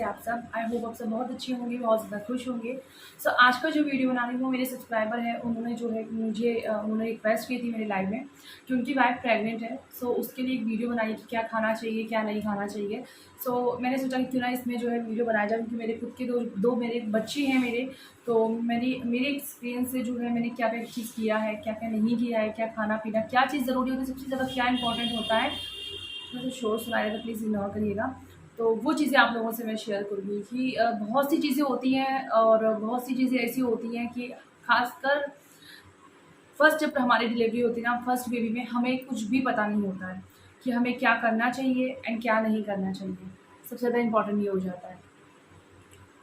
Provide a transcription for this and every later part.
आप सब? I hope आप सब बहुत अच्छे होंगे, बहुत ज़्यादा खुश होंगे। सो आज का जो वीडियो बना रही हूँ, मेरे सब्सक्राइबर हैं, उन्होंने जो है मुझे उन्होंने रिक्वेस्ट की थी मेरे लाइव में कि उनकी वाइफ प्रेग्नेंट है। सो उसके लिए एक वीडियो बनाई कि क्या खाना चाहिए, क्या नहीं खाना चाहिए। सो मैंने सोचा कि क्यों ना इसमें जो है वीडियो बनाया जाए, क्योंकि मेरे खुद के दो मेरे बच्चे हैं मेरे। तो मेरे एक्सपीरियंस से जो है मैंने क्या-क्या चीज़ किया है, क्या-क्या नहीं किया है, क्या खाना-पीना, क्या चीज़ ज़रूरी होती है, सबसे ज़्यादा क्या इंपॉर्टेंट होता है। मुझे शोर सुनाई दे रहा है, प्लीज़ इग्नोर करिएगा। तो वो चीज़ें आप लोगों से मैं शेयर करूँगी कि बहुत सी चीज़ें होती हैं और बहुत सी चीज़ें ऐसी होती हैं कि ख़ासकर फर्स्ट जब हमारी डिलीवरी होती है ना, फर्स्ट बेबी में हमें कुछ भी पता नहीं होता है कि हमें क्या करना चाहिए एंड क्या नहीं करना चाहिए। सबसे ज़्यादा इम्पोर्टेंट ये हो जाता है।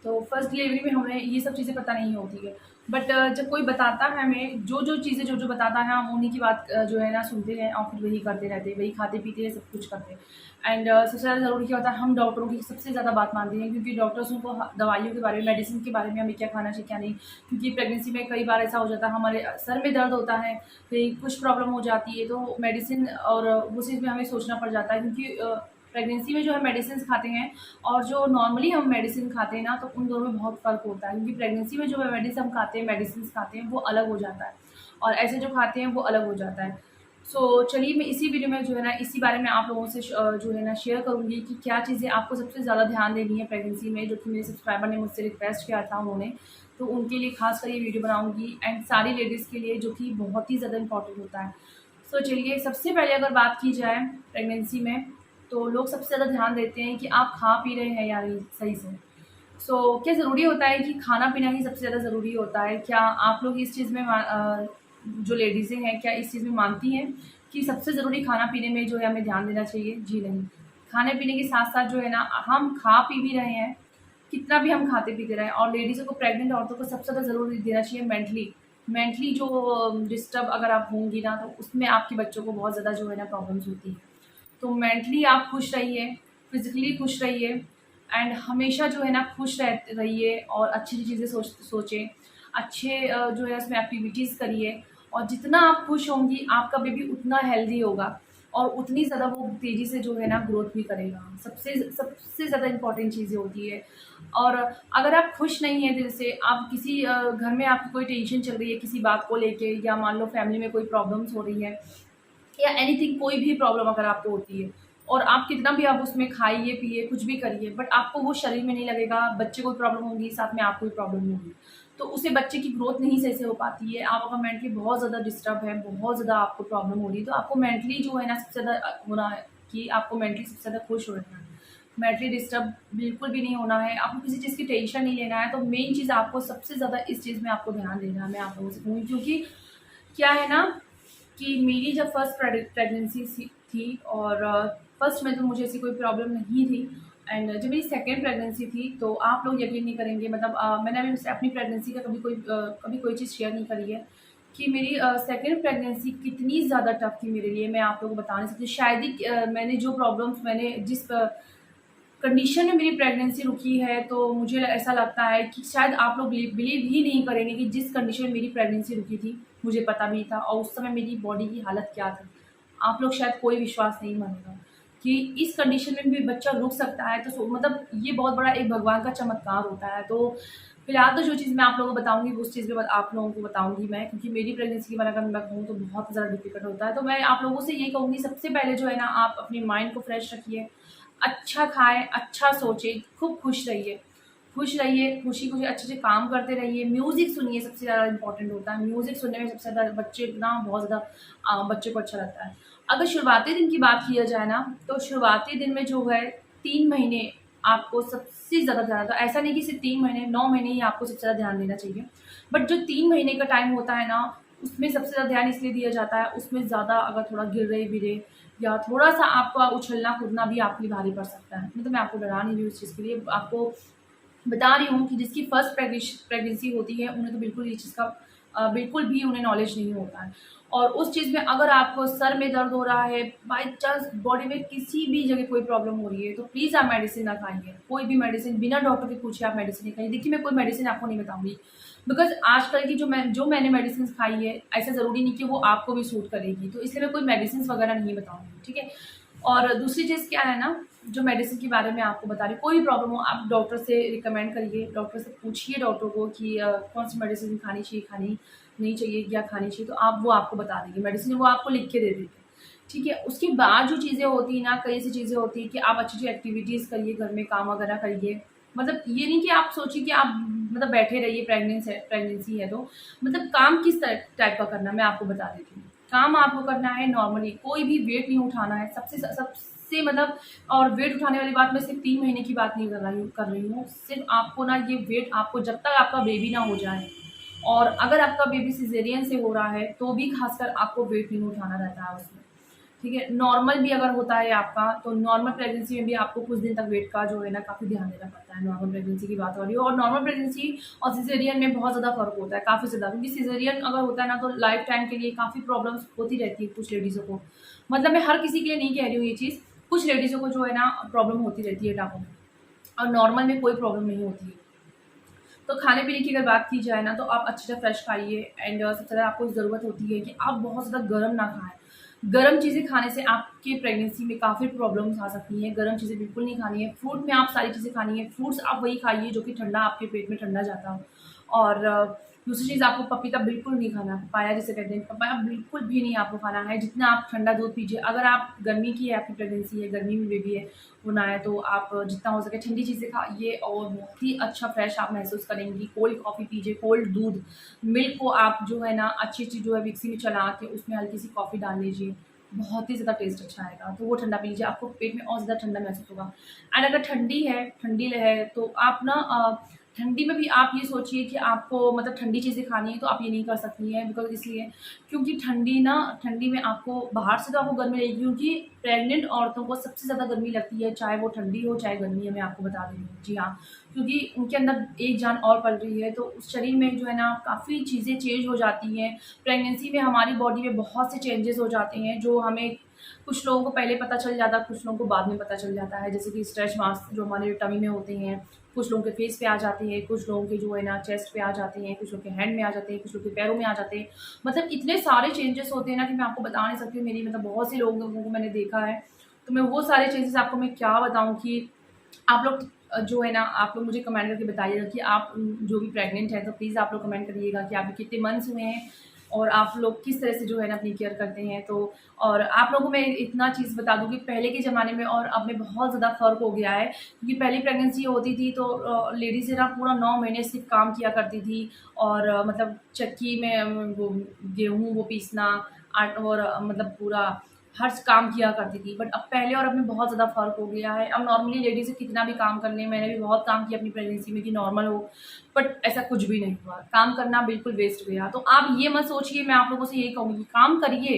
तो फर्स्ट डिलीवरी में हमें ये सब चीज़ें पता नहीं होती है। बट जब कोई बताता है हमें जो-जो चीज़ें जो-जो बताता है, हम उन्हीं की बात जो है ना सुनते हैं और फिर वही करते रहते हैं, वही खाते-पीते हैं, सब कुछ करते हैं। एंड सबसे ज़्यादा ज़रूरी क्या होता है, हम डॉक्टरों की सबसे ज़्यादा बात मानते हैं, क्योंकि डॉक्टर्स उनको दवाइयों के बारे में, मेडिसिन के बारे में हमें क्या खाना चाहिए, क्या नहीं। क्योंकि प्रेगनेंसी में कई बार ऐसा हो जाता है, हमारे सर में दर्द होता है, कहीं कुछ प्रॉब्लम हो जाती है, तो मेडिसिन और उस चीज़ में हमें सोचना पड़ जाता है, क्योंकि प्रेगनेंसी में जो है मेडिसिन खाते हैं और जो नॉर्मली हम मेडिसिन खाते हैं ना, तो उन दोनों में बहुत फ़र्क होता है, क्योंकि प्रेगनेंसी में जो हम खाते हैं, मेडिसिन खाते हैं, वो अलग हो जाता है और ऐसे जो खाते हैं वो अलग हो जाता है। सो चलिए मैं इसी वीडियो में जो है ना इसी बारे में आप लोगों से जो है ना शेयर करूँगी कि क्या चीज़ें आपको सबसे ज़्यादा ध्यान देनी है प्रेगनेंसी में, जो कि मेरे सब्सक्राइबर ने मुझसे रिक्वेस्ट किया था उन्होंने। तो उनके लिए ख़ासकर ये वीडियो बनाऊँगी एंड सारी लेडीज़ के लिए, जो कि बहुत ही ज़्यादा इम्पोर्टेंट होता है। सो चलिए सबसे पहले अगर बात की जाए प्रेगनेंसी में, तो लोग सबसे ज़्यादा ध्यान देते हैं कि आप खा पी रहे हैं या नहीं सही से। क्या ज़रूरी होता है कि खाना-पीना ही सबसे ज़्यादा ज़रूरी होता है? क्या आप लोग इस चीज़ में जो लेडीज़ें हैं, क्या इस चीज़ में मानती हैं कि सबसे ज़रूरी खाना-पीने में जो है हमें ध्यान देना चाहिए? जी नहीं। खाने-पीने के साथ-साथ जो है ना हम खा पी भी रहे हैं, कितना भी हम खाते-पीते रहें, और लेडीज़ों को, प्रेग्नेंट औरतों को सबसे ज़्यादा ज़रूर देना चाहिए मेंटली। मेंटली जो डिस्टर्ब अगर आप होंगी ना, तो उसमें आपके बच्चों को बहुत ज़्यादा जो है ना प्रॉब्लम्स होती हैं। तो मेंटली आप खुश रहिए, फिज़िकली खुश रहिए एंड हमेशा जो है ना खुश रहिए और अच्छी चीज़ें सोचें। अच्छे जो है उसमें एक्टिविटीज़ करिए, और जितना आप खुश होंगी, आपका बेबी उतना हेल्दी होगा और उतनी ज़्यादा वो तेज़ी से जो है ना ग्रोथ भी करेगा। सबसे सबसे ज़्यादा इम्पोर्टेंट चीज़ें होती है। और अगर आप खुश नहीं हैं दिल से, आप किसी घर में आपकी कोई टेंशन चल रही है किसी बात को लेके, या मान लो फैमिली में कोई प्रॉब्लम्स हो रही है या एनीथिंग, कोई भी प्रॉब्लम अगर आपको होती है और आप कितना भी आप उसमें खाइए, पिए, कुछ भी करिए, बट आपको वो शरीर में नहीं लगेगा, बच्चे को भी प्रॉब्लम होगी, साथ में आपको भी प्रॉब्लम होगी। तो उससे बच्चे की ग्रोथ नहीं सही से हो पाती है। आप अगर मेंटली बहुत ज़्यादा डिस्टर्ब है, बहुत ज़्यादा आपको प्रॉब्लम हो रही है, तो आपको मेंटली जो है ना सबसे ज़्यादा होना है कि आपको मेंटली सबसे ज़्यादा खुश होना है। मेंटली डिस्टर्ब बिल्कुल भी नहीं होना है, आपको किसी चीज़ की टेंशन नहीं लेना है। तो मेन चीज़ आपको सबसे ज़्यादा इस चीज़ में आपको ध्यान देना है, मैं आप लोगों से कहूँगी, क्योंकि क्या है ना कि मेरी जब फर्स्ट प्रेगनेंसी थी और फर्स्ट में तो मुझे ऐसी कोई प्रॉब्लम नहीं थी, एंड जब मेरी सेकेंड प्रेगनेंसी थी, तो आप लोग यकीन नहीं करेंगे, मतलब मैंने अभी अपनी प्रेगनेंसी का कभी कोई चीज़ शेयर नहीं करी है कि मेरी सेकेंड प्रेगनेंसी कितनी ज़्यादा टफ थी मेरे लिए, मैं आप लोगों को बता नहीं सकती। शायद ही मैंने जो प्रॉब्लम्स, मैंने जिस कंडीशन में मेरी प्रेगनेंसी रुकी है, तो मुझे ऐसा लगता है कि शायद आप लोग बिलीव ही नहीं करेंगे कि जिस कंडीशन में मेरी प्रेगनेंसी रुकी थी, मुझे पता भी नहीं था और उस समय मेरी बॉडी की हालत क्या थी। आप लोग शायद कोई विश्वास नहीं मानेगा कि इस कंडीशन में भी बच्चा रुक सकता है, तो मतलब ये बहुत बड़ा एक भगवान का चमत्कार होता है। तो फिलहाल तो जो चीज़ मैं आप लोगों को बताऊँगी, उस चीज़ के बाद आप लोगों को बताऊँगी मैं, क्योंकि मेरी प्रेगनेंसी के बारे में अगर मैं कहूँ तो बहुत ज़्यादा डिफ़िकल्ट होता है। तो मैं आप लोगों से यही कहूँगी, सबसे पहले जो है ना आप अपने माइंड को फ्रेश रखिए, अच्छा खाएँ, अच्छा सोचें, खूब खुश रहिए। खुशी-खुशी अच्छे-अच्छे काम करते रहिए, म्यूज़िक सुनिए, सबसे ज़्यादा इम्पोर्टेंट होता है। म्यूज़िक सुनने में सबसे ज़्यादा बच्चे ना बहुत ज़्यादा बच्चे को अच्छा लगता है। अगर शुरुआती दिन की बात किया जाए ना, तो शुरुआती दिन में जो है 3 महीने आपको सबसे ज़्यादा ध्यान, तो ऐसा नहीं कि सिर्फ़ 3 महीने, 9 महीने ही आपको सबसे ज़्यादा ध्यान देना चाहिए। बट जो 3 महीने का टाइम होता है ना, उसमें सबसे ज़्यादा ध्यान इसलिए दिया जाता है, उसमें ज़्यादा अगर थोड़ा गिरे-विरे या थोड़ा-सा आपका उछलना-कूदना भी आपके लिए भारी पड़ सकता है। मतलब मैं आपको डरा नहीं रही हूँ इस चीज़ के लिए, आपको बता रही हूँ कि जिसकी फर्स्ट प्रेगनेंसी होती है, उन्हें तो बिल्कुल ये चीज़ का बिल्कुल भी उन्हें नॉलेज नहीं होता है। और उस चीज़ में अगर आपको सर में दर्द हो रहा है, बाय चांस बॉडी में किसी भी जगह कोई प्रॉब्लम हो रही है, तो प्लीज़ आप मेडिसिन ना खाइए। कोई भी मेडिसिन बिना डॉक्टर के पूछे आप मेडिसिन नहीं खाइए। देखिए, मैं कोई मेडिसिन आपको नहीं बताऊँगी, बिकॉज़ आजकल की जो मैंने मेडिसिन खाई है, ऐसा ज़रूरी नहीं कि वो आपको भी सूट करेगी। तो इसलिए मैं कोई मेडिसिन्स वगैरह नहीं बताऊँगी, ठीक है? और दूसरी चीज़ क्या है ना, जो मेडिसिन के बारे में आपको बता रही हूँ, कोई भी प्रॉब्लम हो आप डॉक्टर से रिकमेंड करिए, डॉक्टर से पूछिए डॉक्टर को कि कौन सी मेडिसिन खानी चाहिए, खानी नहीं चाहिए, क्या खानी चाहिए, तो आप वो आपको बता देंगे, मेडिसिन वो आपको लिख के दे देंगे। ठीक है, उसके बाद जो चीज़ें होती हैं ना, कई ऐसी चीज़ें होती हैं कि आप अच्छी-अच्छी एक्टिविटीज़ करिए, घर में काम वगैरह करिए। मतलब ये नहीं कि आप सोचिए कि आप मतलब बैठे रहिए, प्रेगनेंसी है तो मतलब काम किस टाइप का करना है मैं आपको बता देती हूँ। काम आपको करना है नॉर्मली, कोई भी वेट नहीं उठाना है, सबसे मतलब। और वेट उठाने वाली बात मैं सिर्फ 3 महीने की बात नहीं कर रही हूँ, सिर्फ आपको ना ये वेट आपको जब तक आपका बेबी ना हो जाए, और अगर आपका बेबी सिज़ेरियन से हो रहा है तो भी खासकर आपको वेट नहीं उठाना रहता है उसमें। ठीक है, नॉर्मल भी अगर होता है आपका तो नॉर्मल प्रेगनेंसी में भी आपको कुछ दिन तक वेट का जो है ना काफ़ी ध्यान देना पड़ता है। नॉर्मल प्रेगनेंसी की बात हो रही है, और नॉर्मल प्रेगनेंसी और सिज़ेरियन में बहुत ज़्यादा फ़र्क होता है, काफ़ी ज़्यादा, क्योंकि सिज़ेरियन अगर होता है ना तो लाइफ टाइम के लिए काफ़ी प्रॉब्लम्स होती रहती है कुछ लेडीज़ों को। मतलब मैं हर किसी के लिए नहीं कह रही हूँ ये चीज़, कुछ लेडीज़ों को जो है ना प्रॉब्लम होती रहती है टाँकों में, और नॉर्मल में कोई प्रॉब्लम नहीं होती है। तो खाने-पीने की अगर बात की जाए ना तो आप अच्छे से फ्रेश खाइए, एंड सबसे ज़्यादा आपको ज़रूरत होती है कि आप बहुत ज़्यादा गरम ना खाएँ। गरम चीज़ें खाने से आपकी प्रेगनेंसी में काफ़ी प्रॉब्लम्स आ सकती हैं, गरम चीज़ें बिल्कुल नहीं खानी है। फ्रूट में आप सारी चीज़ें खानी है, फ्रूट्स आप वही खाइए जो कि ठंडा आपके पेट में ठंडा जाता हो। और दूसरी चीज़, आपको पपीता बिल्कुल नहीं खाना है, पपाया जिसे कहते हैं, पपाया बिल्कुल भी नहीं आपको खाना है। जितना आप ठंडा दूध पीजिए, अगर आप गर्मी की है, आपकी प्रेगनेंसी है, गर्मी में बेबी है, होना है, तो आप जितना हो सके ठंडी चीज़ें खाइए और बहुत ही अच्छा फ्रेश आप महसूस करेंगी। कोल्ड कॉफ़ी पीजिए, कोल्ड दूध, मिल्क को आप जो है ना अच्छी-अच्छी जो है मिक्सी में चला के उसमें हल्की-सी कॉफ़ी डाल लीजिए, बहुत ही ज़्यादा टेस्ट अच्छा आएगा। तो वो ठंडा पी लीजिए, आपको पेट में और ज़्यादा ठंडा महसूस होगा। एंड अगर ठंडी है तो आप ना ठंडी में भी आप ये सोचिए कि आपको मतलब ठंडी चीज़ें खानी है तो आप ये नहीं कर सकती हैं, बिकॉज़ इसलिए क्योंकि ठंडी में आपको बाहर से तो आपको गर्मी लगेगी, क्योंकि प्रेग्नेंट औरतों को सबसे ज़्यादा गर्मी लगती है, चाहे वो ठंडी हो चाहे गर्मी है, मैं आपको बता रही हूँ। जी हाँ, क्योंकि उनके अंदर एक जान और पल रही है, तो उस शरीर में जो है ना काफ़ी चीज़ें चेंज हो जाती हैं। प्रेगनेंसी में हमारी बॉडी में बहुत से चेंजेस हो जाते हैं, जो हमें कुछ लोगों को पहले पता चल जाता है, कुछ लोगों को बाद में पता चल जाता है। जैसे कि स्ट्रेच मार्क्स जो हमारे टमी में होते हैं, कुछ लोगों के फेस पे आ जाते हैं, कुछ लोगों के जो है ना चेस्ट पे आ जाते हैं, कुछ लोगों के हैंड में आ जाते हैं, कुछ लोगों के पैरों में आ जाते हैं। मतलब इतने सारे चेंजेस होते हैं ना कि मैं आपको बता नहीं सकती हूँ। मेरी मतलब बहुत से लोगों को मैंने देखा है, तो मैं वो सारे चेंजेस आपको मैं क्या बताऊँ कि आप लोग जो है ना आप लोग मुझे कमेंट करके बताइएगा कि आप जो भी प्रेग्नेंट हैं तो प्लीज़ आप लोग कमेंट करिएगा कि आपके कितने मंथ्स हुए हैं और आप लोग किस तरह से जो है ना अपनी केयर करते हैं। तो और आप लोगों को मैं इतना चीज़ बता दूँ कि पहले के ज़माने में और अब में बहुत ज़्यादा फ़र्क हो गया है, क्योंकि पहले प्रेगनेंसी होती थी तो लेडीज़ है ना पूरा 9 महीने सिर्फ काम किया करती थी, और मतलब चक्की में वो गेहूँ वो पीसना, और मतलब पूरा हर काम किया करती थी। बट अब पहले और अब में बहुत ज़्यादा फ़र्क हो गया है। अब नॉर्मली लेडीज़ कितना भी काम कर लें, मैंने भी बहुत काम किया अपनी प्रेगनेंसी में कि नॉर्मल हो, बट ऐसा कुछ भी नहीं हुआ। काम करना बिल्कुल वेस्ट गया। तो आप ये मत सोचिए, मैं आप लोगों से यही कहूँगी, काम करिए,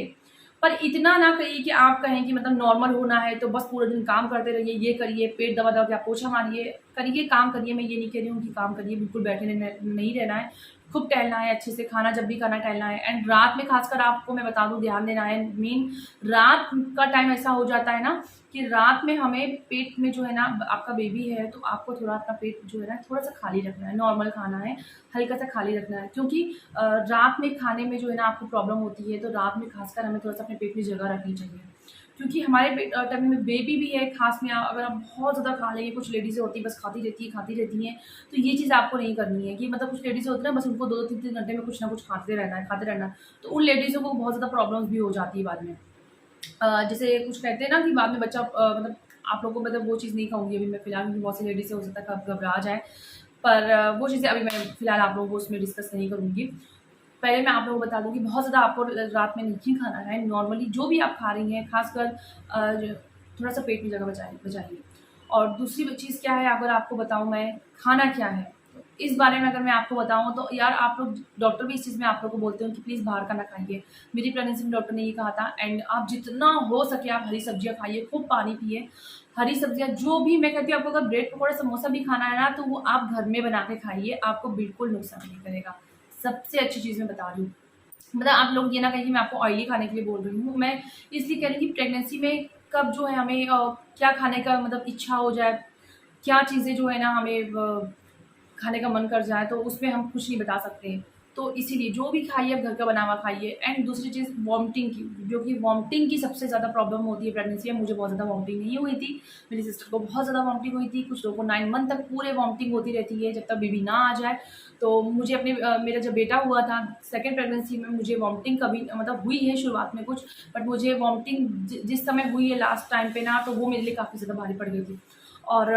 पर इतना ना करिए कि आप कहें कि मतलब नॉर्मल होना है तो बस पूरे दिन काम करते रहिए, ये करिए, पेट दबा-दबा के आप पोछा मारिए। करिए, काम करिए, मैं ये नहीं कह रही हूँ कि काम करिए, बिल्कुल बैठे नहीं रहना है। खूब टहलना है, अच्छे से खाना जब भी खाना है टहलना है, एंड रात में खासकर आपको मैं बता दूँ ध्यान देना है। मेन रात का टाइम ऐसा हो जाता है ना कि रात में हमें पेट में जो है ना आपका बेबी है तो आपको थोड़ा अपना पेट जो है ना थोड़ा-सा खाली रखना है, नॉर्मल खाना है, हल्का-सा खाली रखना है, क्योंकि रात में खाने में जो है ना आपको प्रॉब्लम होती है, तो रात में खासकर हमें थोड़ा-सा अपने पेट में जगह रखनी चाहिए। क्योंकि हमारे टमी में बेबी भी है, खास में अगर आप बहुत ज़्यादा खा लेंगे, कुछ लेडीज़ें होती हैं बस खाती रहती हैं, तो ये चीज़ आपको नहीं करनी है कि मतलब कुछ लेडीज़ होती है ना बस उनको 2-2 3-3 घंटे में कुछ ना कुछ खाते रहना है, तो उन लेडीज़ों को बहुत ज़्यादा प्रॉब्लम्स भी हो जाती है बाद में। जैसे कुछ कहते हैं ना कि बाद में बच्चा मतलब आप लोगों को मतलब वो चीज़ नहीं कहूँगी अभी मैं फ़िलहाल, क्योंकि बहुत सी लेडीज़ से हो सकता है कब घबरा जाए। पर वो चीज़ें अभी मैं फ़िलहाल आप लोगों को उसमें डिस्कस नहीं करूँगी। पहले मैं आप लोगों को बता दूँ कि बहुत ज़्यादा आपको रात में नहीं खाना है, नॉर्मली जो भी आप खा रही हैं, ख़ासकर ज थोड़ा-सा पेट में जगह बचाइए। और दूसरी चीज़ क्या है, अगर आपको बताऊँ मैं, खाना क्या है? तो इस बारे में अगर मैं आपको बताऊँ तो यार आप लोग, डॉक्टर भी इस चीज़ में आप लोग को बोलते हैं कि प्लीज़ बाहर का ना खाइए। मेरी प्रेगनेंसी में डॉक्टर ने ये कहा था, एंड आप जितना हो सके आप हरी सब्जियाँ खाइए, खूब पानी पिए। हरी सब्जियाँ जो भी, मैं कहती हूँ आपको अगर ब्रेड पकौड़ा समोसा भी खाना है ना तो वो आप घर में बना के खाइए, आपको बिल्कुल नुकसान नहीं करेगा। सबसे अच्छी चीज़ मैं बता रही हूँ। मतलब आप लोग ये ना कहें कि मैं आपको ऑयली खाने के लिए बोल रही हूँ। मैं इसलिए कह रही हूँ कि प्रेगनेंसी में कब जो है हमें क्या खाने का मतलब इच्छा हो जाए, क्या चीज़ें जो है ना हमें खाने का मन कर जाए, तो उसमें हम कुछ नहीं बता सकते। तो इसीलिए जो भी खाइए आप घर का बना हुआ खाइए। एंड दूसरी चीज़ वॉमिटिंग की, जो कि वॉमिटिंग की सबसे ज़्यादा प्रॉब्लम होती है प्रेगनेंसी में। मुझे बहुत ज़्यादा वॉमिटिंग नहीं हुई थी, मेरी सिस्टर को बहुत ज़्यादा वॉमिटिंग हुई थी, कुछ लोगों को 9 मंथ तक पूरे वॉमिटिंग होती रहती है जब तक बेबी ना आ जाए। तो मुझे अपने मेरा जब बेटा हुआ था सेकंड प्रेगनेंसी में, मुझे वॉमिटिंग कभी मतलब हुई है शुरुआत में कुछ, बट मुझे वॉमिटिंग जिस समय हुई है लास्ट टाइम पे ना, तो वो मेरे लिए काफ़ी ज़्यादा भारी पड़ गई थी। और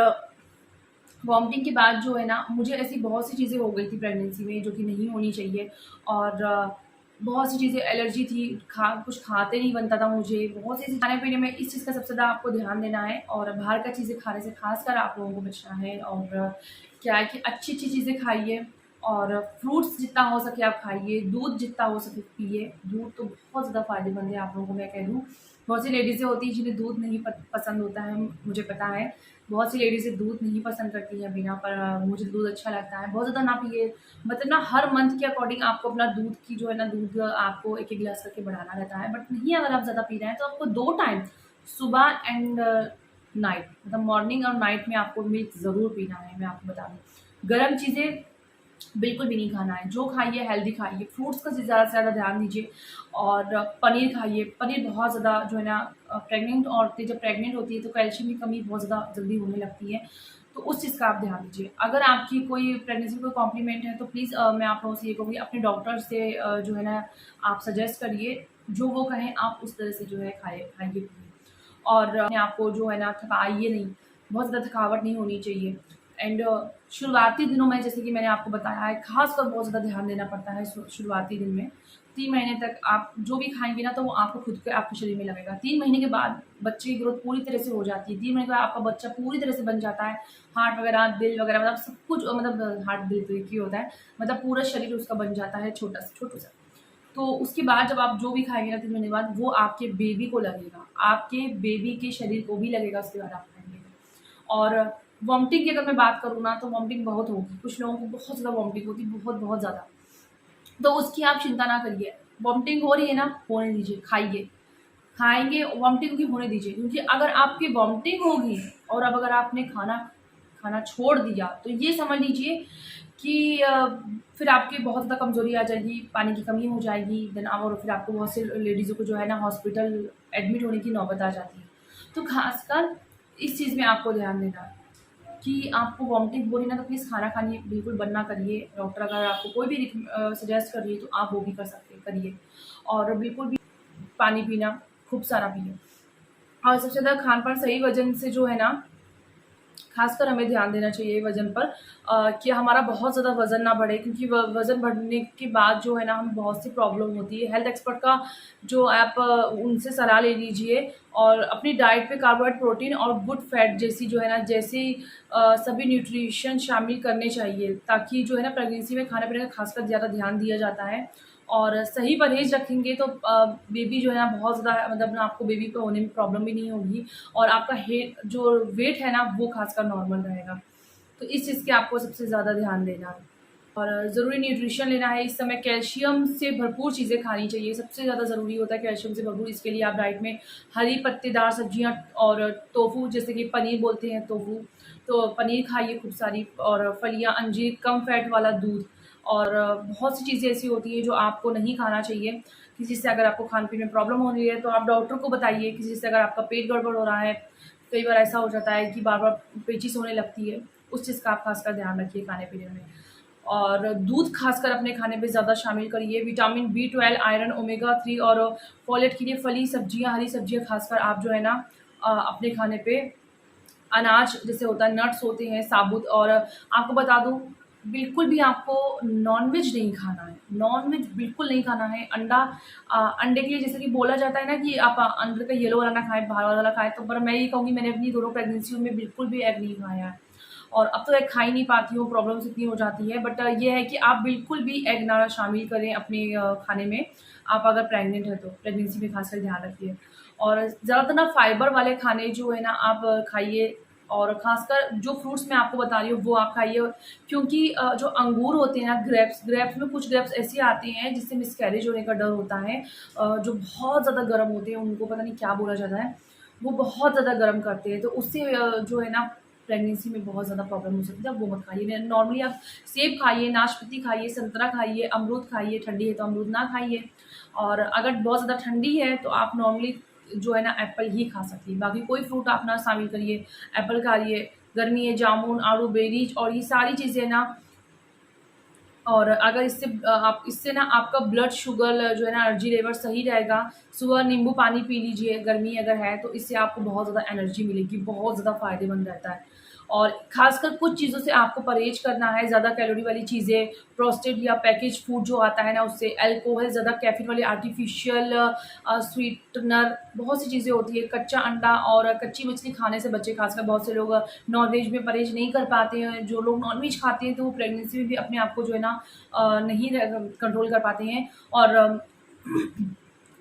वॉमिटिंग के बाद जो है ना, मुझे ऐसी बहुत सी चीज़ें हो गई थी प्रेगनेंसी में जो कि नहीं होनी चाहिए। और बहुत सी चीज़ें एलर्जी थी, कुछ खाते नहीं बनता था मुझे, बहुत सी चीज़ें खाने-पीने में इस चीज़ का सबसे ज़्यादा आपको ध्यान देना है। और बाहर का चीज़ें खाने से ख़ासकर आप लोगों को बचना है। और क्या है कि अच्छी-अच्छी चीज़ें खाइए और फ्रूट्स जितना हो सके आप खाइए, दूध जितना हो सके पिए। दूध तो बहुत ज़्यादा फ़ायदेमंद है, आप लोगों को मैं कह दूँ। बहुत सी लेडीज़ें होती हैं जिन्हें दूध नहीं पसंद होता है, मुझे पता है। बहुत सी लेडीज़ें दूध नहीं पसंद करती हैं बिना, पर मुझे दूध अच्छा लगता है। बहुत ज़्यादा ना पिए, मतलब ना हर मंथ के अकॉर्डिंग आपको अपना दूध की जो है ना, दूध आपको 1-1 गिलास करके बढ़ाना रहता है। बट नहीं, अगर आप ज़्यादा पी रहे हैं तो आपको 2 टाइम सुबह एंड नाइट, मतलब मॉर्निंग और नाइट में आपको मिल्क ज़रूर पीना है। मैं आपको बता दूँ, गरम चीज़ें बिल्कुल भी नहीं खाना है। जो खाइए हेल्दी खाइए, फ्रूट्स का ज़्यादा से ज़्यादा ध्यान दीजिए। और पनीर खाइए। पनीर बहुत ज़्यादा जो है ना, प्रेग्नेंट औरतें जब प्रेग्नेंट होती है तो कैल्शियम की कमी बहुत ज़्यादा जल्दी होने लगती है, तो उस चीज़ का आप ध्यान दीजिए। अगर आपकी कोई प्रेगनेंसी में कोई कॉम्प्लीमेंट है तो प्लीज़ मैं आप लोगों से ये कहूँगी, अपने डॉक्टर से जो है ना, आप सजेस्ट करिए, जो वो कहें आप उस तरह से जो है खाइए पिइए। और अपने आप को जो है ना, थकाइए नहीं, बहुत ज़्यादा थकावट नहीं होनी चाहिए। एंड शुरुआती दिनों में, जैसे कि मैंने आपको बताया है, ख़ासकर बहुत ज़्यादा ध्यान देना पड़ता है शुरुआती दिन में। 3 महीने तक आप जो भी खाएँगे ना, तो वो आपको खुद के आपके शरीर में लगेगा। 3 महीने के बाद बच्चे की ग्रोथ पूरी तरह से हो जाती है। 3 महीने के बाद आपका बच्चा पूरी तरह से बन जाता है। हार्ट वगैरह, दिल वगैरह, मतलब सब कुछ, मतलब हार्ट दिल तो एक ही होता है, मतलब पूरा शरीर उसका बन जाता है छोटू-सा। तो उसके बाद जब आप जो भी खाएँगे ना 3 महीने बाद, वो आपके बेबी को लगेगा, आपके बेबी के शरीर को भी लगेगा उसके बाद आप खाएँगे तो। और वॉमिटिंग की अगर मैं बात करूँ ना, तो वॉमिटिंग बहुत होगी, कुछ लोगों को बहुत ज़्यादा वॉमिटिंग होती है, बहुत ज़्यादा। तो उसकी आप चिंता ना करिए, वॉमिटिंग हो रही है ना, होने दीजिए, खाइए। खाएँगे, वॉमिटिंग भी होने दीजिए, क्योंकि अगर आपकी वॉमिटिंग होगी और अब अगर आपने खाना खाना छोड़ दिया, तो ये समझ लीजिए कि फिर आपकी बहुत ज़्यादा कमज़ोरी आ जाएगी, पानी की कमी हो जाएगी, देन और फिर आपको बहुत से लेडीज़ों को जो है ना, हॉस्पिटल एडमिट होने की नौबत आ जाती है। तो ख़ासकर इस चीज़ में आपको ध्यान देना है कि आपको वॉमिटिंग हो रही है ना, तो प्लीज़ खाना खाने बिल्कुल बंद ना करिए। डॉक्टर अगर आपको कोई भी सजेस्ट कर रही है तो आप वो भी करिए। और बिल्कुल भी पानी पीना खूब सारा पिए। और सबसे ज़्यादा खान-पान सही वज़न से जो है ना, ख़ासकर हमें ध्यान देना चाहिए वज़न पर, कि हमारा बहुत ज़्यादा वज़न ना बढ़े, क्योंकि वज़न बढ़ने के बाद जो है ना, हमें बहुत सी प्रॉब्लम होती है। हेल्थ एक्सपर्ट का जो आप उनसे सलाह ले लीजिए। और अपनी डाइट पे कार्बोहाइड्रेट, प्रोटीन और गुड फैट जैसी जो है ना, सभी न्यूट्रिशन शामिल करने चाहिए, ताकि जो है ना, प्रेगनेंसी में खाने-पीने का ख़ासकर ज़्यादा ध्यान दिया जाता है। और सही परहेज़ रखेंगे तो बेबी जो है ना, बहुत ज़्यादा, मतलब ना, आपको बेबी को होने में प्रॉब्लम भी नहीं होगी। और आपका जो वेट है ना, वो ख़ासकर नॉर्मल रहेगा। तो इस चीज़ के आपको सबसे ज़्यादा ध्यान देना है। और ज़रूरी न्यूट्रिशन लेना है। इस समय कैल्शियम से भरपूर चीज़ें खानी चाहिए, सबसे ज़्यादा ज़रूरी होता है कैल्शियम से भरपूर। इसके लिए आप डाइट में हरी पत्तेदार सब्जियाँ और टोफू, जैसे कि पनीर बोलते हैं टोफू, तो पनीर खाइए खूब सारी, और फलियाँ, अंजीर, कम फैट वाला दूध। और बहुत सी चीज़ें ऐसी होती हैं जो आपको नहीं खाना चाहिए। किसी से अगर आपको खाने-पीने में प्रॉब्लम हो रही है तो आप डॉक्टर को बताइए। किसी से अगर आपका पेट गड़बड़ हो रहा है, कई बार ऐसा हो जाता है कि बार-बार पेचिश होने लगती है, उस चीज़ का आप ख़ासकर ध्यान रखिए खाने-पीने में। और दूध ख़ासकर अपने खाने पे ज़्यादा शामिल करिए। विटामिन B12, आयरन, ओमेगा 3 और फोलेट के लिए फली सब्जियाँ, हरी सब्जियाँ ख़ासकर आप जो है ना, अपने खाने पे, अनाज जैसे होता है, नट्स होते हैं साबुत। और आपको बता दूँ, बिल्कुल भी आपको नॉन-वेज नहीं खाना है, नॉन-वेज बिल्कुल नहीं खाना है। अंडे के लिए जैसे कि बोला जाता है ना कि आप अंदर का येलो वाला ना खाएँ, बाहर वाला खाएँ, तो पर मैं ये कहूँगी, मैंने अपनी दोनों प्रेगनेंसियों में बिल्कुल भी एग नहीं खाया है। और अब तो एग खा ही नहीं पाती हूँ, प्रॉब्लम्स इतनी हो जाती है। बट ये है कि आप बिल्कुल भी एग ना शामिल करें अपने खाने में, आप अगर प्रेग्नेंट हैं तो। प्रेगनेंसी में खासकर ध्यान रखिए। और ज़्यादातर ना फाइबर वाले खाने जो है ना, आप खाइए। और ख़ासकर जो फ्रूट्स मैं आपको बता रही हूँ वो आप खाइए, क्योंकि जो अंगूर होते हैं ना, ग्रेप्स में कुछ ग्रेप्स ऐसे आते हैं जिससे मिसकैरेज होने का डर होता है। जो बहुत ज़्यादा गर्म होते हैं, उनको पता नहीं क्या बोला जाता है, वो बहुत ज़्यादा गर्म करते हैं, तो उससे जो है ना, प्रेगनेंसी में बहुत ज़्यादा प्रॉब्लम हो सकती है, आप वो मत खाइए। नॉर्मली आप सेब खाइए, नाशपाती खाइए, संतरा खाइए, अमरूद खाइए, ठंडी है तो अमरूद ना खाइए। और अगर बहुत ज़्यादा ठंडी है तो आप नॉर्मली जो है ना एप्पल ही खा सकती है, बाकी कोई फ्रूट आप ना शामिल करिए। एप्पल खाइए, गर्मी है जामुन, आड़ू, बेरीज और ये सारी चीज़ें ना। और अगर आप इससे ना आपका ब्लड शुगर जो है ना एनर्जी लेवल सही रहेगा। सुबह नींबू पानी पी लीजिए, गर्मी अगर है तो इससे आपको बहुत ज़्यादा एनर्जी मिलेगी, बहुत ज़्यादा फ़ायदेमंद रहता है। और ख़ासकर कुछ चीज़ों से आपको परहेज़ करना है, ज़्यादा कैलोरी वाली चीज़ें, प्रोसेस्ड या पैकेज फूड जो आता है ना उससे, अल्कोहल, ज़्यादा कैफ़ीन वाले आर्टिफ़िशियल स्वीटनर, बहुत सी चीज़ें होती है। कच्चा अंडा और कच्ची मछली खाने से बच्चे, ख़ासकर बहुत से लोग नॉन-वेज में परहेज़ नहीं कर पाते हैं। जो लोग नॉन-वेज खाते हैं तो वो प्रेगनेंसी में भी अपने आप को जो है ना नहीं कंट्रोल कर पाते हैं। और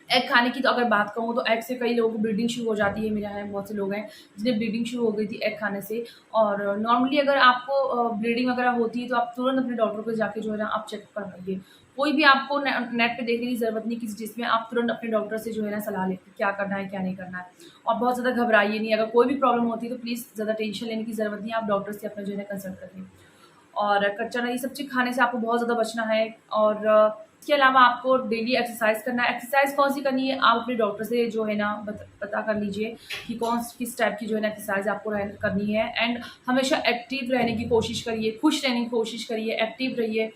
एग खाने की तो अगर बात कहूँ तो एग से कई लोगों को ब्लीडिंग शुरू हो जाती है। मेरे यहाँ बहुत से लोग हैं जिन्हें ब्लीडिंग शुरू हो गई थी एग खाने से। और नॉर्मली अगर आपको ब्लीडिंग वगैरह होती है तो आप तुरंत अपने डॉक्टर को जाके जो है ना आप चेकअप करवाइए। कोई भी आपको नेट पे देखने की ज़रूरत नहीं किसी चीज़ में, आप तुरंत अपने डॉक्टर से जो है ना सलाह लें क्या करना है क्या नहीं करना है। और बहुत ज़्यादा घबराइए नहीं, अगर कोई भी प्रॉब्लम होती है तो प्लीज़ ज़्यादा टेंशन लेने की ज़रूरत नहीं है, आप डॉक्टर से अपना जो है ना कंसल्ट करिए। और कच्चा नहीं, सब चीज़ खाने से आपको बहुत ज़्यादा बचना है। और इसके अलावा आपको डेली एक्सरसाइज करना है। एक्सरसाइज कौन सी करनी है आप अपने डॉक्टर से जो है ना पता कर लीजिए कि किस टाइप की जो है ना एक्सरसाइज आपको करनी है। एंड हमेशा एक्टिव रहने की कोशिश करिए, खुश रहने की कोशिश करिए, एक्टिव रहिए।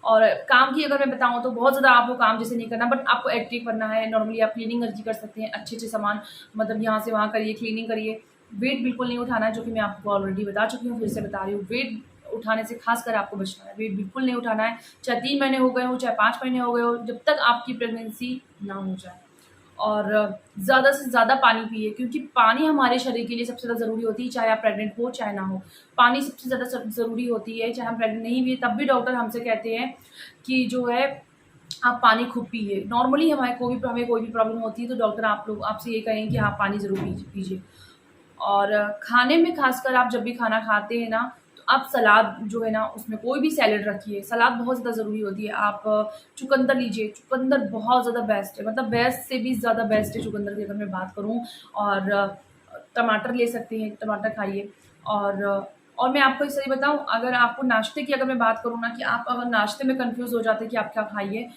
और काम की अगर मैं बताऊँ तो बहुत ज़्यादा आपको काम जैसे नहीं करना, बट आपको एक्टिव करना है। नॉर्मली आप क्लीनिंग अर्जी कर सकते हैं, अच्छे सामान मतलब यहाँ से वहाँ करिए, क्लीनिंग करिए। वेट बिल्कुल नहीं उठाना है, जो कि मैं आपको ऑलरेडी बता चुकी हूँ, फिर से बता रही हूँ। वेट उठाने से खासकर आपको बचना है, वेट बिल्कुल नहीं उठाना है, चाहे 3 महीने हो गए हो, चाहे 5 महीने हो गए हो, जब तक आपकी प्रेगनेंसी ना हो जाए। और ज़्यादा से ज़्यादा पानी पिए, क्योंकि पानी हमारे शरीर के लिए सबसे ज़्यादा ज़रूरी होती है, चाहे आप प्रेग्नेंट हो चाहे ना हो। पानी सबसे ज़्यादा ज़रूरी होती है, चाहे हम प्रेग्नेंट नहीं भी तब भी डॉक्टर हमसे कहते हैं कि जो है आप पानी खूब पिए। नॉर्मली हमें कोई भी प्रॉब्लम होती है तो डॉक्टर आपसे ये कहेंगे कि आप पानी ज़रूर पीजिए। और खाने में खासकर आप जब भी खाना खाते हैं ना तो आप सलाद जो है ना उसमें कोई भी सैलेड रखिए। सलाद बहुत ज़्यादा ज़रूरी होती है। आप चुकंदर लीजिए, चुकंदर बहुत ज़्यादा बेस्ट है, मतलब बेस्ट से भी ज़्यादा बेस्ट है चुकंदर की अगर मैं बात करूँ। और टमाटर ले सकते हैं, टमाटर खाइए। और मैं आपको सही बताऊँ, अगर आपको नाश्ते की अगर मैं बात करूँ ना कि आप अगर नाश्ते में कन्फ्यूज़ हो जाते हैं कि आप क्या खाइए,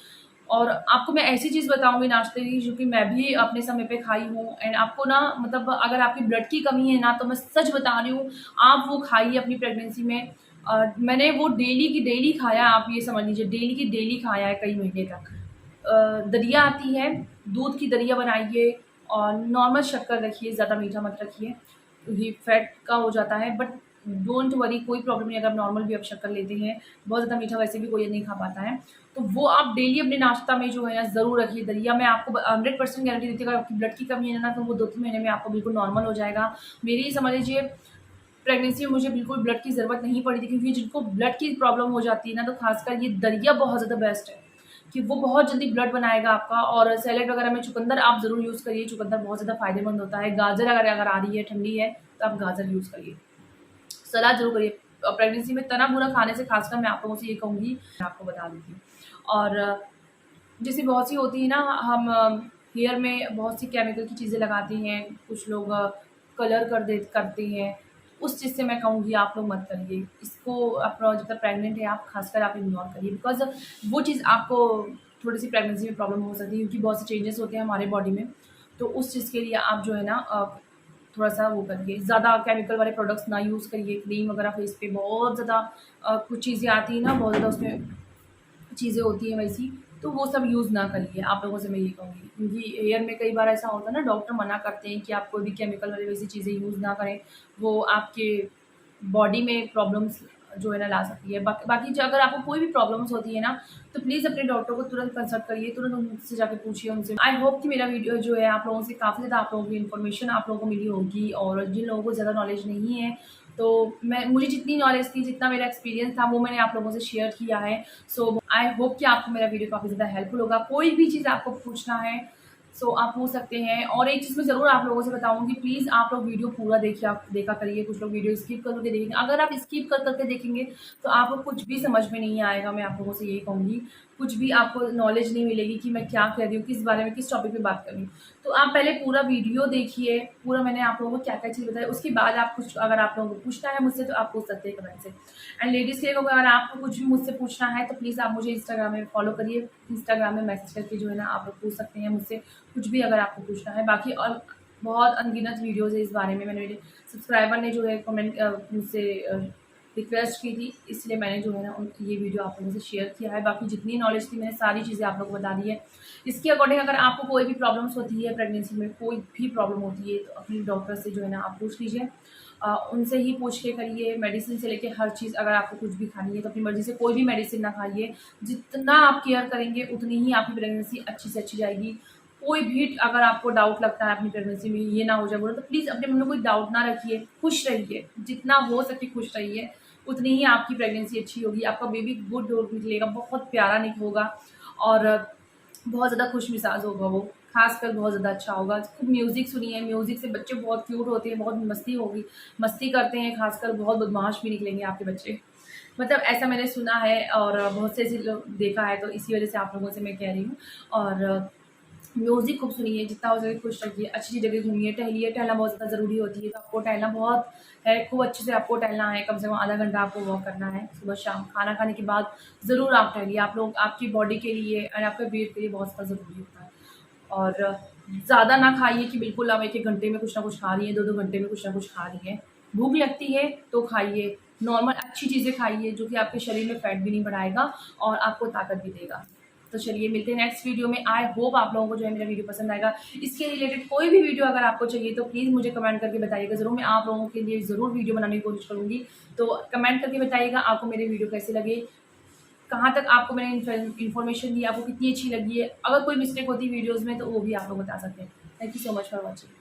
और आपको मैं ऐसी चीज़ बताऊँगी नाश्ते की जो कि मैं भी अपने समय पे खाई हूँ। एंड आपको ना मतलब अगर आपकी ब्लड की कमी है ना तो मैं सच बता रही हूँ, आप वो खाइए अपनी प्रेगनेंसी में। मैंने वो डेली की डेली खाया, आप ये समझ लीजिए डेली की डेली खाया है कई महीने तक। दलिया आती है, दूध की दलिया बनाइए और नॉर्मल शक्कर रखिए, ज़्यादा मीठा मत रखिए, क्योंकि फैट का हो जाता है। बट डोंट वरी, कोई प्रॉब्लम नहीं, अगर आप नॉर्मल भी आप शक्कर लेते हैं, बहुत ज़्यादा मीठा वैसे भी कोई नहीं खा पाता है। तो वो आप डेली अपने नाश्ता में जो है ना ज़रूर रखिए दलिया। मैं आपको 100% गारंटी देती हूँ, अगर आपकी ब्लड की कमी है ना तो वो 2-3 महीने में आपको बिल्कुल नॉर्मल हो जाएगा। मेरी ही समझ लीजिए प्रेगनेंसी में मुझे बिल्कुल ब्लड की ज़रूरत नहीं पड़ी थी, क्योंकि जिनको ब्लड की प्रॉब्लम हो जाती है ना तो खासकर ये दलिया बहुत ज़्यादा बेस्ट है कि वो बहुत जल्दी ब्लड बनाएगा आपका। और सैलेड वगैरह में चुकंदर आप ज़रूर यूज़ करिए, चुकंदर बहुत ज़्यादा फ़ायदेमंद होता है। गाजर अगर आ रही है, ठंडी है तो आप गाजर यूज़ करिए। सलाद ज़रूर करिए। प्रेगनेंसी में तना भुना खाने से खासकर मैं आप लोगों से ये कहूँगी, मैं आपको बता देती हूँ। और जैसे बहुत सी होती है ना, हम हेयर में बहुत सी केमिकल की चीज़ें लगाते हैं, कुछ लोग कलर करते हैं, उस चीज़ से मैं कहूँगी आप लोग मत करिए इसको। आप जब तक प्रेग्नेंट है आप खासकर आप इग्नोर करिए, बिकॉज वो चीज़ आपको थोड़ी सी प्रेगनेंसी में प्रॉब्लम हो सकती है, क्योंकि बहुत से चेंजेस होते हैं हमारे बॉडी में। तो उस चीज़ के लिए आप जो है ना थोड़ा सा वो करिए, ज़्यादा केमिकल वाले प्रोडक्ट्स ना यूज़ करिए। क्रीम वगैरह फेस पे बहुत ज़्यादा कुछ चीज़ें आती हैं ना, बहुत ज़्यादा उसमें चीज़ें होती हैं वैसी, तो वो सब यूज़ ना करिए, आप लोगों से मैं ये कहूँगी। क्योंकि हेयर में कई बार ऐसा होता है ना, डॉक्टर मना करते हैं कि आप कोई भी केमिकल वाली वैसी चीज़ें यूज़ ना करें, वो आपके बॉडी में प्रॉब्लम्स जो है ना ला सकती है। बाकी जो अगर आपको कोई भी प्रॉब्लम्स होती है ना तो प्लीज़ अपने डॉक्टर को तुरंत कंसल्ट करिए, तुरंत उनसे जाके पूछिए उनसे। आई होप कि मेरा वीडियो जो है आप लोगों से काफ़ी ज़्यादा आप लोगों की इन्फॉर्मेशन आप लोगों को मिली होगी। और जिन लोगों को ज़्यादा नॉलेज नहीं है तो मुझे जितनी नॉलेज थी, जितना मेरा एक्सपीरियंस था वो मैंने आप लोगों से शेयर किया है। सो आई होप कि आपको मेरा वीडियो काफ़ी ज़्यादा हेल्पफुल होगा। कोई भी चीज़ आपको पूछना है सो आप पूछ सकते हैं। और एक चीज़ मैं ज़रूर आप लोगों से बताऊँगी, प्लीज़ आप लोग वीडियो पूरा देखा करिए। कुछ लोग वीडियो स्किप करके देखेंगे, अगर आप स्किप कर करके देखेंगे तो आपको कुछ भी समझ में नहीं आएगा, मैं आप लोगों से यही कहूँगी। कुछ भी आपको नॉलेज नहीं मिलेगी कि मैं क्या कर रही हूँ, किस बारे में, किस टॉपिक पे बात कर रही हूँ। तो आप पहले पूरा वीडियो देखिए, पूरा मैंने आप लोगों को क्या-क्या चीज़ बताई, उसके बाद आप कुछ अगर आप लोगों को पूछना है मुझसे तो आप पूछ सकते हैं कमेंट से। एंड लेडीज़ के लिए अगर आपको कुछ भी मुझसे पूछना है तो प्लीज़ आप मुझे इंस्टाग्राम में फॉलो करिए, इंस्टाग्राम में मैसेज करके जो है ना आप लोग पूछ सकते हैं मुझसे, कुछ भी अगर आपको पूछना है। बाकी और बहुत अनगिनत वीडियोज़ है इस बारे में, मैंने मेरे सब्सक्राइबर ने जो है कमेंट मुझसे रिक्वेस्ट की थी, इसलिए मैंने जो है ना उन ये वीडियो आप लोगों से शेयर किया है। बाकी जितनी नॉलेज थी मैंने सारी चीज़ें आप लोगों को बता दी है। इसके अकॉर्डिंग अगर आपको कोई भी प्रॉब्लम्स होती है प्रेगनेंसी में, कोई भी प्रॉब्लम होती है तो अपने डॉक्टर से जो है ना आप पूछ लीजिए। उनसे ही पूछ के करिए, मेडिसिन से लेके हर चीज़। अगर आपको कुछ भी खानी है तो अपनी मर्ज़ी से कोई भी मेडिसिन ना खाइए। जितना आप केयर करेंगे उतनी ही आपकी प्रेगनेंसी अच्छी से अच्छी जाएगी। कोई भी अगर आपको डाउट लगता है अपनी प्रेगनेंसी में ये ना हो जाए बोलो तो प्लीज़ अपने मन में कोई डाउट ना रखिए, खुश रहिए, जितना हो सके खुश रहिए, उतनी ही आपकी प्रेगनेंसी अच्छी होगी, आपका बेबी गुड निकलेगा, बहुत प्यारा होगा और बहुत ज़्यादा खुश मिजाज होगा वो, खासकर बहुत ज़्यादा अच्छा होगा। खूब म्यूज़िक सुनिए, म्यूज़िक से बच्चे बहुत क्यूट होते हैं, बहुत मस्ती होगी, मस्ती करते हैं, खासकर बहुत बदमाश भी निकलेंगे आपके बच्चे। मतलब ऐसा मैंने सुना है और बहुत से ऐसे लोग देखा है, तो इसी वजह से आप लोगों से मैं कह रही हूँ। और म्यूज़िक खूब सुनिए, जितना हो सके खुश रखिए, अच्छी जगह घूमिए, टहलिए, टहलना बहुत ज़्यादा ज़रूरी होती है, तो आपको टहलना बहुत है, खूब अच्छे से आपको टहलना है, कम से कम आधा घंटा आपको वॉक करना है, सुबह-शाम। खाना खाने के बाद ज़रूर आप टहलिए, आप लोग आपकी बॉडी के लिए और आपके वेट के लिए बहुत ज़्यादा ज़रूरी होता है। और ज़्यादा ना खाइए कि बिल्कुल आप 1-1 घंटे में कुछ ना कुछ खा रही हैं, 2-2 घंटे में कुछ ना कुछ खा रही हैं। भूख लगती है तो खाइए, नॉर्मल अच्छी चीज़ें खाइए जो कि आपके शरीर में फैट भी नहीं बढ़ाएगा और आपको ताकत भी देगा। तो चलिए मिलते हैं नेक्स्ट वीडियो में। आई होप आप लोगों को जो है मेरा वीडियो पसंद आएगा। इसके रिलेटेड कोई भी वीडियो अगर आपको चाहिए तो प्लीज़ मुझे कमेंट करके बताइएगा ज़रूर, मैं आप लोगों के लिए ज़रूर वीडियो बनाने की कोशिश करूँगी। तो कमेंट करके बताइएगा आपको मेरे वीडियो कैसे लगे, कहाँ तक आपको मैंने इन्फॉर्मेशन दी, आपको कितनी अच्छी लगी है। अगर कोई मिस्टेक होती है वीडियोज़ में तो वो भी आप लोग बता सकते हैं। Thank you so much for watching.